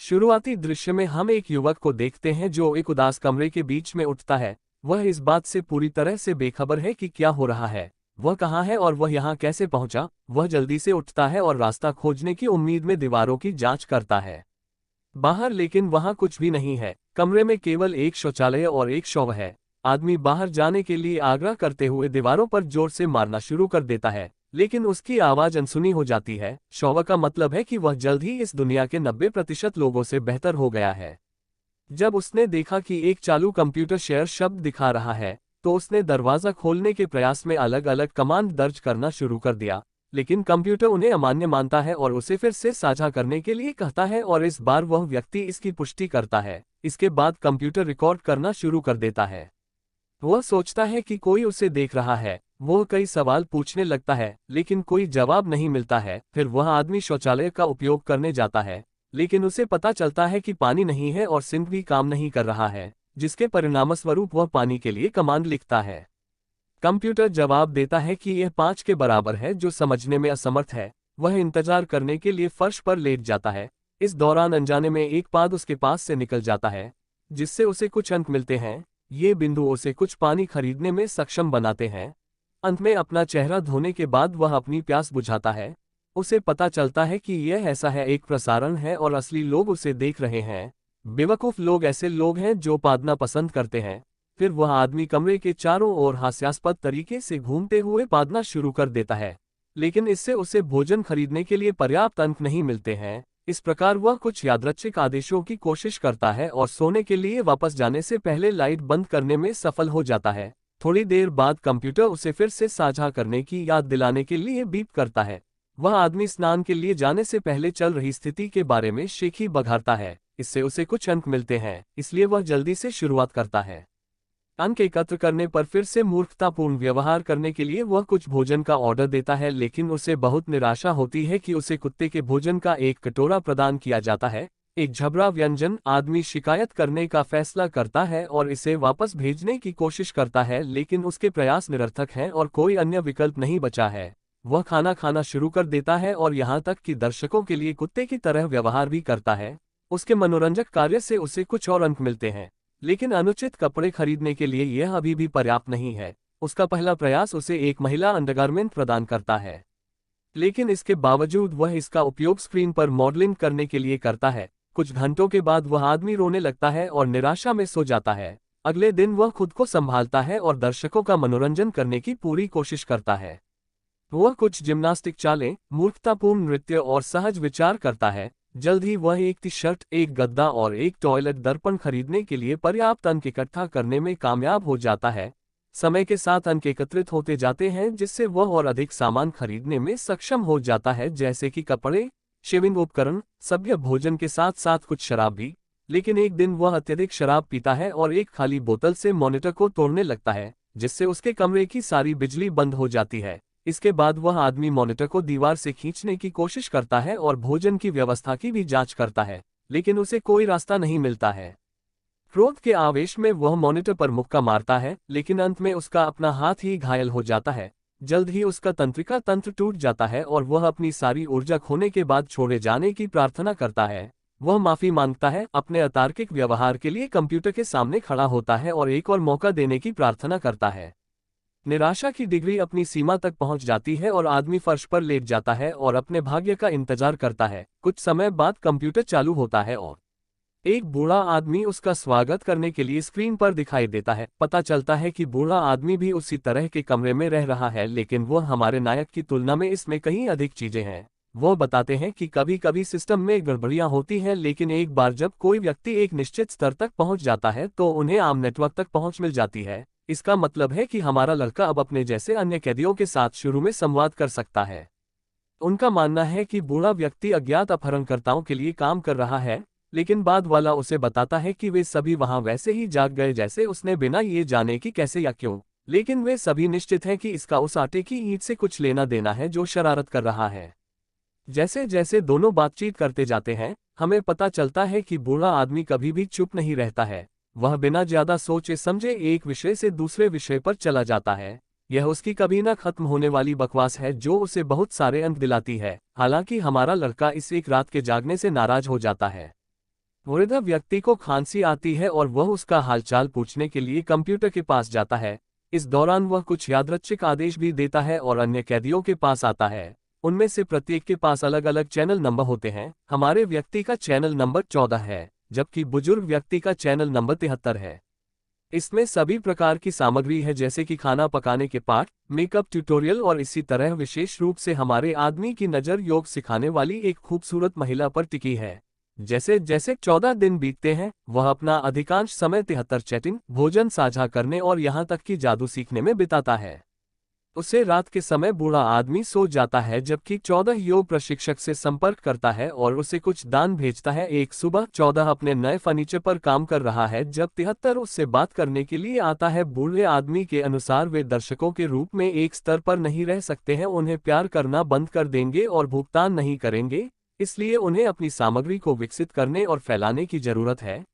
शुरुआती दृश्य में हम एक युवक को देखते हैं जो एक उदास कमरे के बीच में उठता है। वह इस बात से पूरी तरह से बेखबर है कि क्या हो रहा है, वह कहाँ है और वह यहाँ कैसे पहुंचा। वह जल्दी से उठता है और रास्ता खोजने की उम्मीद में दीवारों की जांच करता है। बाहर लेकिन वहां कुछ भी नहीं है। कमरे में केवल एक शौचालय और एक शव है। आदमी बाहर जाने के लिए आग्रह करते हुए दीवारों पर जोर से मारना शुरू कर देता है, लेकिन उसकी आवाज अनसुनी हो जाती है। शव का मतलब है कि वह जल्द ही इस दुनिया के 90% लोगों से बेहतर हो गया है। जब उसने देखा कि एक चालू कंप्यूटर शेयर शब्द दिखा रहा है, तो उसने दरवाजा खोलने के प्रयास में अलग अलग कमांड दर्ज करना शुरू कर दिया, लेकिन कंप्यूटर उन्हें अमान्य मानता है और उसे फिर से साझा करने के लिए कहता है और इस बार वह व्यक्ति इसकी पुष्टि करता है। इसके बाद कंप्यूटर रिकॉर्ड करना शुरू कर देता है। वह सोचता है कि कोई उसे देख रहा है। वह कई सवाल पूछने लगता है, लेकिन कोई जवाब नहीं मिलता है। फिर वह आदमी शौचालय का उपयोग करने जाता है, लेकिन उसे पता चलता है कि पानी नहीं है और सिंक भी काम नहीं कर रहा है, जिसके परिणामस्वरूप वह पानी के लिए कमांड लिखता है। कंप्यूटर जवाब देता है कि यह 5 के बराबर है, जो समझने में असमर्थ है। वह इंतजार करने के लिए फर्श पर लेट जाता है। इस दौरान अनजाने में एक पाद उसके पास से निकल जाता है, जिससे उसे कुछ अंक मिलते हैं। ये बिंदु उसे कुछ पानी खरीदने में सक्षम बनाते हैं। अंत में अपना चेहरा धोने के बाद वह अपनी प्यास बुझाता है। उसे पता चलता है कि यह ऐसा है एक प्रसारण है और असली लोग उसे देख रहे हैं। बेवकूफ लोग ऐसे लोग हैं जो पादना पसंद करते हैं। फिर वह आदमी कमरे के चारों ओर हास्यास्पद तरीके से घूमते हुए पादना शुरू कर देता है, लेकिन इससे उसे भोजन खरीदने के लिए पर्याप्त अंक नहीं मिलते हैं। इस प्रकार वह कुछ यादृच्छिक आदेशों की कोशिश करता है और सोने के लिए वापस जाने से पहले लाइट बंद करने में सफल हो जाता है। थोड़ी देर बाद कंप्यूटर उसे फिर से साझा करने की याद दिलाने के लिए बीप करता है। वह आदमी स्नान के लिए जाने से पहले चल रही स्थिति के बारे में शेखी बघारता है। इससे उसे कुछ अंक मिलते हैं, इसलिए वह जल्दी से शुरुआत करता है। अंक एकत्र करने पर फिर से मूर्खतापूर्ण व्यवहार करने के लिए वह कुछ भोजन का ऑर्डर देता है, लेकिन उसे बहुत निराशा होती है कि उसे कुत्ते के भोजन का एक कटोरा प्रदान किया जाता है। एक झबरा व्यंजन। आदमी शिकायत करने का फैसला करता है और इसे वापस भेजने की कोशिश करता है, लेकिन उसके प्रयास निरर्थक हैं और कोई अन्य विकल्प नहीं बचा है। वह खाना खाना शुरू कर देता है और यहाँ तक कि दर्शकों के लिए कुत्ते की तरह व्यवहार भी करता है। उसके मनोरंजक कार्य से उसे कुछ और अंक मिलते हैं, लेकिन अनुचित कपड़े खरीदने के लिए यह अभी भी पर्याप्त नहीं है। उसका पहला प्रयास उसे एक महिला अंडरगारमेंट प्रदान करता है, लेकिन इसके बावजूद वह इसका उपयोग स्क्रीन पर मॉडलिंग करने के लिए करता है। कुछ घंटों के बाद वह आदमी रोने लगता है और निराशा में सो जाता है। अगले दिन वह खुद को संभालता है और दर्शकों का मनोरंजन करने की पूरी कोशिश करता है। वह कुछ जिम्नास्टिक चालें, मूर्खतापूर्ण नृत्य और सहज विचार करता है। जल्द ही वह एक टी शर्ट, एक गद्दा और एक टॉयलेट दर्पण खरीदने के लिए पर्याप्त अंक इकट्ठा करने में कामयाब हो जाता है। समय के साथ अंक एकत्रित होते जाते हैं, जिससे वह और अधिक सामान खरीदने में सक्षम हो जाता है, जैसे कि कपड़े, शेविंग उपकरण, सभ्य भोजन के साथ साथ कुछ शराब भी। लेकिन एक दिन वह अत्यधिक शराब पीता है और एक खाली बोतल से मॉनिटर को तोड़ने लगता है, जिससे उसके कमरे की सारी बिजली बंद हो जाती है। इसके बाद वह आदमी मॉनिटर को दीवार से खींचने की कोशिश करता है और भोजन की व्यवस्था की भी जांच करता है, लेकिन उसे कोई रास्ता नहीं मिलता है। क्रोध के आवेश में वह मॉनिटर पर मुक्का मारता है, लेकिन अंत में उसका अपना हाथ ही घायल हो जाता है। जल्द ही उसका तंत्रिका तंत्र टूट जाता है और वह अपनी सारी ऊर्जा खोने के बाद छोड़े जाने की प्रार्थना करता है। वह माफी मांगता है, अपने अतार्किक व्यवहार के लिए कंप्यूटर के सामने खड़ा होता है और एक और मौका देने की प्रार्थना करता है। निराशा की डिग्री अपनी सीमा तक पहुंच जाती है और आदमी फर्श पर लेट जाता है और अपने भाग्य का इंतजार करता है। कुछ समय बाद कंप्यूटर चालू होता है और एक बूढ़ा आदमी उसका स्वागत करने के लिए स्क्रीन पर दिखाई देता है। पता चलता है कि बूढ़ा आदमी भी उसी तरह के कमरे में रह रहा है, लेकिन वह हमारे नायक की तुलना में इसमें कहीं अधिक चीजें हैं। वो बताते हैं कि कभी कभी सिस्टम में गड़बड़ियां होती हैं, लेकिन एक बार जब कोई व्यक्ति एक निश्चित स्तर तक पहुंच जाता है तो उन्हें आम नेटवर्क तक पहुंच मिल जाती है। इसका मतलब है कि हमारा लड़का अब अपने जैसे अन्य कैदियों के साथ शुरू में संवाद कर सकता है। उनका मानना है कि बूढ़ा व्यक्ति अज्ञात अपहरणकर्ताओं के लिए काम कर रहा है, लेकिन बाद वाला उसे बताता है कि वे सभी वहां वैसे ही जाग गए जैसे उसने, बिना ये जाने कि कैसे या क्यों। लेकिन वे सभी निश्चित हैं कि इसका उस आटे की ईंट से कुछ लेना देना है जो शरारत कर रहा है। जैसे जैसे दोनों बातचीत करते जाते हैं, हमें पता चलता है कि बूढ़ा आदमी कभी भी चुप नहीं रहता है। वह बिना ज्यादा सोचे समझे एक विषय से दूसरे विषय पर चला जाता है। यह उसकी कभी न खत्म होने वाली बकवास है जो उसे बहुत सारे अंक दिलाती है। हालांकि हमारा लड़का इस एक रात के जागने से नाराज हो जाता है। वृद्ध व्यक्ति को खांसी आती है और वह उसका हालचाल पूछने के लिए कंप्यूटर के पास जाता है। इस दौरान वह कुछ यादृच्छिक आदेश भी देता है और अन्य कैदियों के पास आता है। उनमें से प्रत्येक के पास अलग अलग चैनल नंबर होते हैं। हमारे व्यक्ति का चैनल नंबर 14 है, जबकि बुजुर्ग व्यक्ति का चैनल नंबर 73 है। इसमें सभी प्रकार की सामग्री है, जैसे कि खाना पकाने के पाठ, मेकअप ट्यूटोरियल और इसी तरह विशेष रूप से हमारे आदमी की नज़र योग सिखाने वाली एक खूबसूरत महिला पर टिकी है। जैसे जैसे 14 दिन बीतते हैं, वह अपना अधिकांश समय 73 चैटिंग, भोजन साझा करने और यहाँ तक कि जादू सीखने में बिताता है। उसे रात के समय बूढ़ा आदमी सो जाता है, जबकि 14 योग प्रशिक्षक से संपर्क करता है और उसे कुछ दान भेजता है। एक सुबह 14 अपने नए फर्नीचर पर काम कर रहा है जब 73 उससे बात करने के लिए आता है। बूढ़े आदमी के अनुसार वे दर्शकों के रूप में एक स्तर पर नहीं रह सकते हैं, उन्हें प्यार करना बंद कर देंगे और भुगतान नहीं करेंगे, इसलिए उन्हें अपनी सामग्री को विकसित करने और फैलाने की जरूरत है।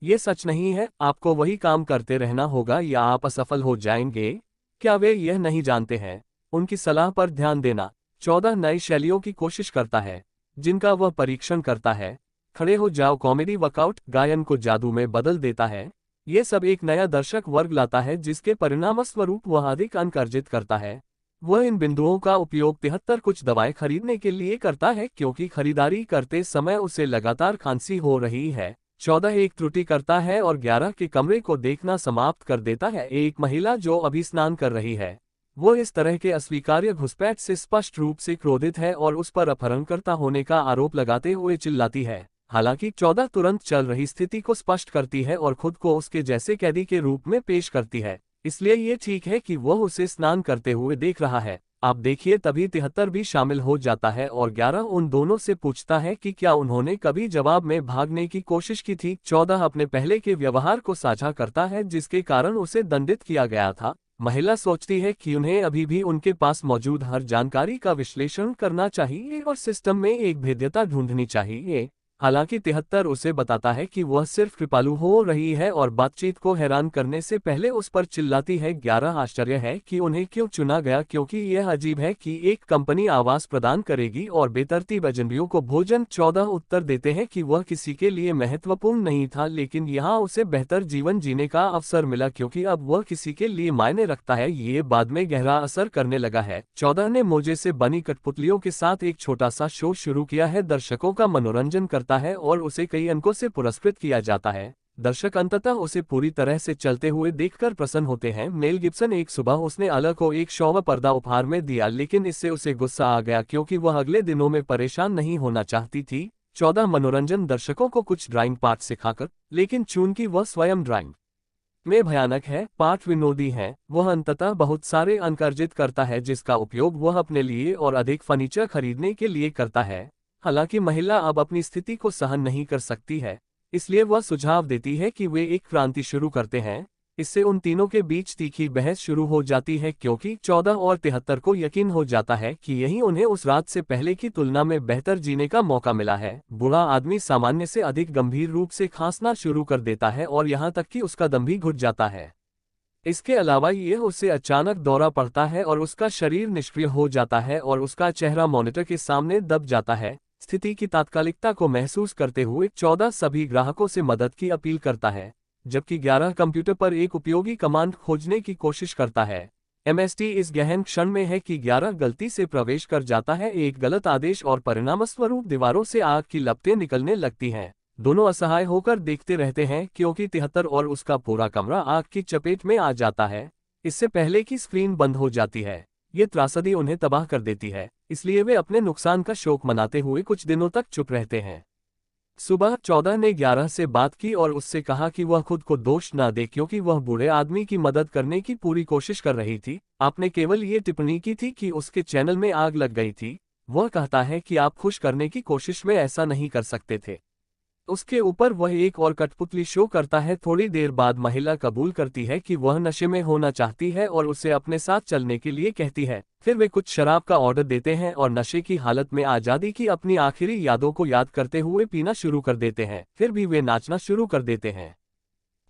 ये सच नहीं है, आपको वही काम करते रहना होगा या आप असफल हो जाएंगे। क्या वे यह नहीं जानते हैं? उनकी सलाह पर ध्यान देना। 14 नई शैलियों की कोशिश करता है, जिनका वह परीक्षण करता है। खड़े हो जाओ कॉमेडी वर्कआउट, गायन को जादू में बदल देता है। ये सब एक नया दर्शक वर्ग लाता है, जिसके परिणामस्वरूप वह अधिक अंक अर्जित करता है। वह इन बिंदुओं का उपयोग 73 कुछ दवाएं खरीदने के लिए करता है, क्योंकि खरीदारी करते समय उसे लगातार खांसी हो रही है। 14 एक त्रुटि करता है और 11 के कमरे को देखना समाप्त कर देता है। एक महिला जो अभी स्नान कर रही है, वो इस तरह के अस्वीकार्य घुसपैठ से स्पष्ट रूप से क्रोधित है और उस पर अपहरणकर्ता होने का आरोप लगाते हुए चिल्लाती है। हालांकि 14 तुरंत चल रही स्थिति को स्पष्ट करती है और खुद को उसके जैसे कैदी के रूप में पेश करती है, इसलिए ये ठीक है कि वह उसे स्नान करते हुए देख रहा है। आप देखिए, तभी 73 भी शामिल हो जाता है और 11 उन दोनों से पूछता है कि क्या उन्होंने कभी जवाब में भागने की कोशिश की थी। 14 अपने पहले के व्यवहार को साझा करता है, जिसके कारण उसे दंडित किया गया था। महिला सोचती है कि उन्हें अभी भी उनके पास मौजूद हर जानकारी का विश्लेषण करना चाहिए और सिस्टम में एक भेद्यता ढूंढनी चाहिए। हालांकि 73 उसे बताता है कि वह सिर्फ कृपालु हो रही है और बातचीत को हैरान करने से पहले उस पर चिल्लाती है। 11 आश्चर्य है कि उन्हें क्यों चुना गया, क्योंकि यह अजीब है कि एक कंपनी आवास प्रदान करेगी और बेतरतीब अजनबियों को भोजन। 14 उत्तर देते हैं कि वह किसी के लिए महत्वपूर्ण नहीं था, लेकिन यहाँ उसे बेहतर जीवन जीने का अवसर मिला क्योंकि अब वह किसी के लिए मायने रखता है। ये बाद में गहरा असर करने लगा है। 14 ने मोजे से बनी कठपुतलियों के साथ एक छोटा सा शो शुरू किया है, दर्शकों का मनोरंजन करता है और उसे कई अंकों से पुरस्कृत किया जाता है। दर्शक अंततः उसे पूरी तरह से चलते हुए देखकर प्रसन्न होते हैं। मेल गिब्सन एक सुबह उसने अलग को एक शौव पर्दा उपहार में दिया, लेकिन इससे उसे गुस्सा आ गया क्योंकि वह अगले दिनों में परेशान नहीं होना चाहती थी। 14 मनोरंजन दर्शकों को कुछ ड्राइंग पाठ सिखाकर, लेकिन चूंकि वह स्वयं ड्राइंग में भयानक है, पाठ विनोदी है, वह अंततः बहुत सारे अंक अर्जित करता है, जिसका उपयोग वह अपने लिए और अधिक फर्नीचर खरीदने के लिए करता है। हालांकि महिला अब अपनी स्थिति को सहन नहीं कर सकती है, इसलिए वह सुझाव देती है कि वे एक क्रांति शुरू करते हैं। इससे उन तीनों के बीच तीखी बहस शुरू हो जाती है, क्योंकि 14 और 73 को यकीन हो जाता है कि यही उन्हें उस रात से पहले की तुलना में बेहतर जीने का मौका मिला है। बूढ़ा आदमी सामान्य से अधिक गंभीर रूप से खांसना शुरू कर देता है और यहाँ तक कि उसका दम भी घुट जाता है। इसके अलावा यह उसे अचानक दौरा पड़ता है और उसका शरीर निष्क्रिय हो जाता है और उसका चेहरा मॉनिटर के सामने दब जाता है। स्थिति की तात्कालिकता को महसूस करते हुए 14 सभी ग्राहकों से मदद की अपील करता है, जबकि 11 कंप्यूटर पर एक उपयोगी कमांड खोजने की कोशिश करता है। एमएसटी इस गहन क्षण में है कि 11 गलती से प्रवेश कर जाता है एक गलत आदेश और परिणामस्वरूप दीवारों से आग की लपटें निकलने लगती हैं। दोनों असहाय होकर देखते रहते हैं क्योंकि 73 और उसका पूरा कमरा आग की चपेट में आ जाता है। इससे पहले कि स्क्रीन बंद हो जाती है, ये त्रासदी उन्हें तबाह कर देती है, इसलिए वे अपने नुकसान का शोक मनाते हुए कुछ दिनों तक चुप रहते हैं। सुबह 14 ने 11 से बात की और उससे कहा कि वह खुद को दोष न दे, क्योंकि वह बूढ़े आदमी की मदद करने की पूरी कोशिश कर रही थी। आपने केवल ये टिप्पणी की थी कि उसके चैनल में आग लग गई थी। वह कहता है कि आप खुश करने की कोशिश में ऐसा नहीं कर सकते थे। उसके ऊपर वह एक और कठपुतली शो करता है। थोड़ी देर बाद महिला कबूल करती है कि वह नशे में होना चाहती है और उसे अपने साथ चलने के लिए कहती है। फिर वे कुछ शराब का ऑर्डर देते हैं और नशे की हालत में आज़ादी की अपनी आखिरी यादों को याद करते हुए पीना शुरू कर देते हैं। फिर भी वे नाचना शुरू कर देते हैं,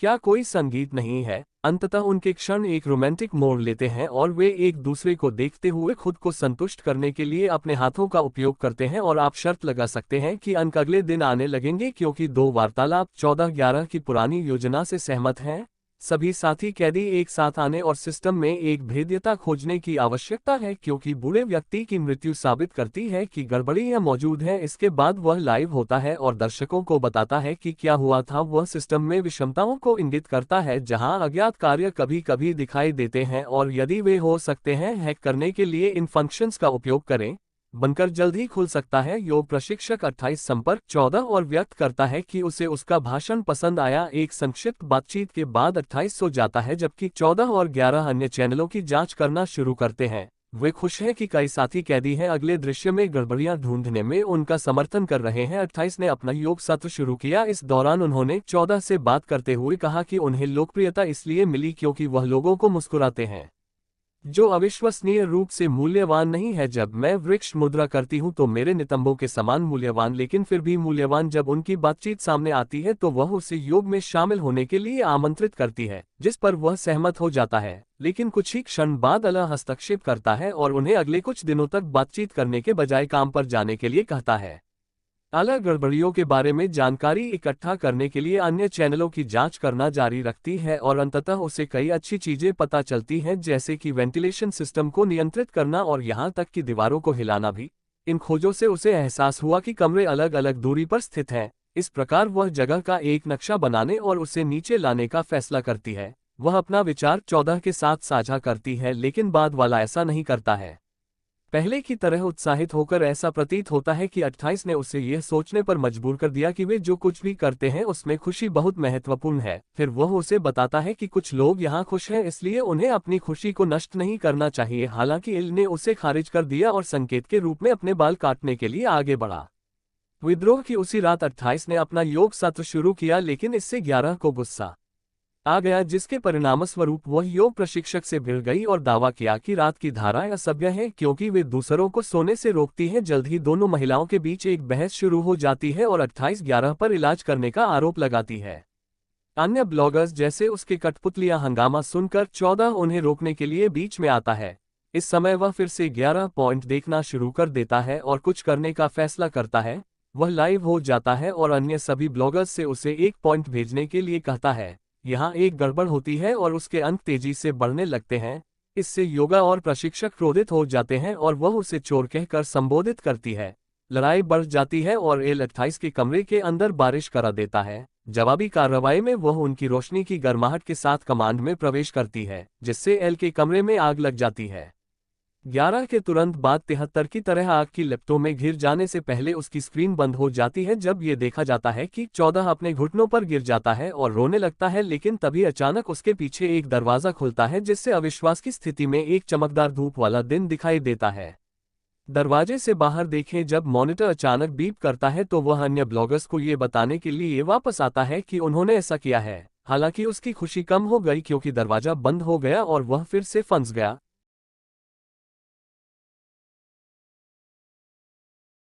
क्या कोई संगीत नहीं है? अंततः उनके क्षण एक रोमांटिक मोड़ लेते हैं और वे एक दूसरे को देखते हुए खुद को संतुष्ट करने के लिए अपने हाथों का उपयोग करते हैं और आप शर्त लगा सकते हैं कि अंक अगले दिन आने लगेंगे क्योंकि दो वार्तालाप 14/11 की पुरानी योजना से सहमत हैं। सभी साथी कैदी एक साथ आने और सिस्टम में एक भेद्यता खोजने की आवश्यकता है क्योंकि बूढ़े व्यक्ति की मृत्यु साबित करती है कि गड़बड़ी मौजूद है। इसके बाद वह लाइव होता है और दर्शकों को बताता है कि क्या हुआ था। वह सिस्टम में विषमताओं को इंगित करता है जहां अज्ञात कार्य कभी कभी दिखाई देते हैं और यदि वे हो सकते हैं हैक करने के लिए इन फंक्शंस का उपयोग करें। बनकर जल्द ही खुल सकता है। योग प्रशिक्षक 28 संपर्क 14 और व्यक्त करता है कि उसे उसका भाषण पसंद आया। एक संक्षिप्त बातचीत के बाद 28 सो जाता है जबकि 14 और 11 अन्य चैनलों की जांच करना शुरू करते हैं। वे खुश हैं कि कई साथी कैदी हैं अगले दृश्य में गड़बड़ियां ढूंढने में उनका समर्थन कर रहे हैं। 28 ने अपना योग सत्र शुरू किया। इस दौरान उन्होंने 14 से बात करते हुए कहा कि उन्हें लोकप्रियता इसलिए मिली क्योंकि वह लोगों को मुस्कुराते हैं, जो अविश्वसनीय रूप से मूल्यवान नहीं है। जब मैं वृक्ष मुद्रा करती हूं तो मेरे नितंबों के समान मूल्यवान, लेकिन फिर भी मूल्यवान। जब उनकी बातचीत सामने आती है तो वह उसे योग में शामिल होने के लिए आमंत्रित करती है, जिस पर वह सहमत हो जाता है, लेकिन कुछ ही क्षण बाद अला हस्तक्षेप करता है और उन्हें अगले कुछ दिनों तक बातचीत करने के बजाय काम पर जाने के लिए कहता है। आला गड़बड़ियों के बारे में जानकारी इकट्ठा करने के लिए अन्य चैनलों की जांच करना जारी रखती है और अंततः उसे कई अच्छी चीजें पता चलती हैं, जैसे कि वेंटिलेशन सिस्टम को नियंत्रित करना और यहां तक कि दीवारों को हिलाना भी। इन खोजों से उसे एहसास हुआ कि कमरे अलग अलग दूरी पर स्थित हैं। इस प्रकार वह जगह का एक नक्शा बनाने और उसे नीचे लाने का फैसला करती है। वह अपना विचार 14 के साथ साझा करती है, लेकिन बाद वाला ऐसा नहीं करता है। पहले की तरह उत्साहित होकर ऐसा प्रतीत होता है कि 28 ने उसे यह सोचने पर मजबूर कर दिया कि वे जो कुछ भी करते हैं उसमें खुशी बहुत महत्वपूर्ण है। फिर वह उसे बताता है कि कुछ लोग यहाँ खुश हैं, इसलिए उन्हें अपनी खुशी को नष्ट नहीं करना चाहिए। हालांकि इल ने उसे खारिज कर दिया और संकेत के रूप में अपने बाल काटने के लिए आगे बढ़ा। विद्रोह की उसी रात 28 ने अपना योग सत्र शुरू किया, लेकिन इससे 11 को गुस्सा आ गया, जिसके परिणामस्वरूप वह योग प्रशिक्षक से भिड़ गई और दावा किया कि रात की धाराएं असभ्य हैं क्योंकि वे दूसरों को सोने से रोकती हैं। जल्द ही दोनों महिलाओं के बीच एक बहस शुरू हो जाती है और 28 11 पर इलाज करने का आरोप लगाती है। अन्य ब्लॉगर्स जैसे उसके कठपुतलियां हंगामा सुनकर 14 उन्हें रोकने के लिए बीच में आता है। इस समय वह फिर से 11 पॉइंट देखना शुरू कर देता है और कुछ करने का फैसला करता है। वह लाइव हो जाता है और अन्य सभी ब्लॉगर्स से उसे एक पॉइंट भेजने के लिए कहता है। यहाँ एक गड़बड़ होती है और उसके अंक तेजी से बढ़ने लगते हैं। इससे योगा और प्रशिक्षक क्रोधित हो जाते हैं और वह उसे चोर कहकर संबोधित करती है। लड़ाई बढ़ जाती है और एल 28 के कमरे के अंदर बारिश करा देता है। जवाबी कार्रवाई में वह उनकी रोशनी की गर्माहट के साथ कमांड में प्रवेश करती है, जिससे एल के कमरे में आग लग जाती है। 11 के तुरंत बाद 73 की तरह आग की लपटों में घिर जाने से पहले उसकी स्क्रीन बंद हो जाती है जब ये देखा जाता है कि 14 अपने घुटनों पर गिर जाता है और रोने लगता है। लेकिन तभी अचानक उसके पीछे एक दरवाजा खुलता है, जिससे अविश्वास की स्थिति में एक चमकदार धूप वाला दिन दिखाई देता है। दरवाजे से बाहर देखें, जब मॉनिटर अचानक बीप करता है तो वह अन्य ब्लॉगर्स को ये बताने के लिए वापस आता है कि उन्होंने ऐसा किया है। हालांकि उसकी खुशी कम हो गई क्योंकि दरवाजा बंद हो गया और वह फिर से फंस गया।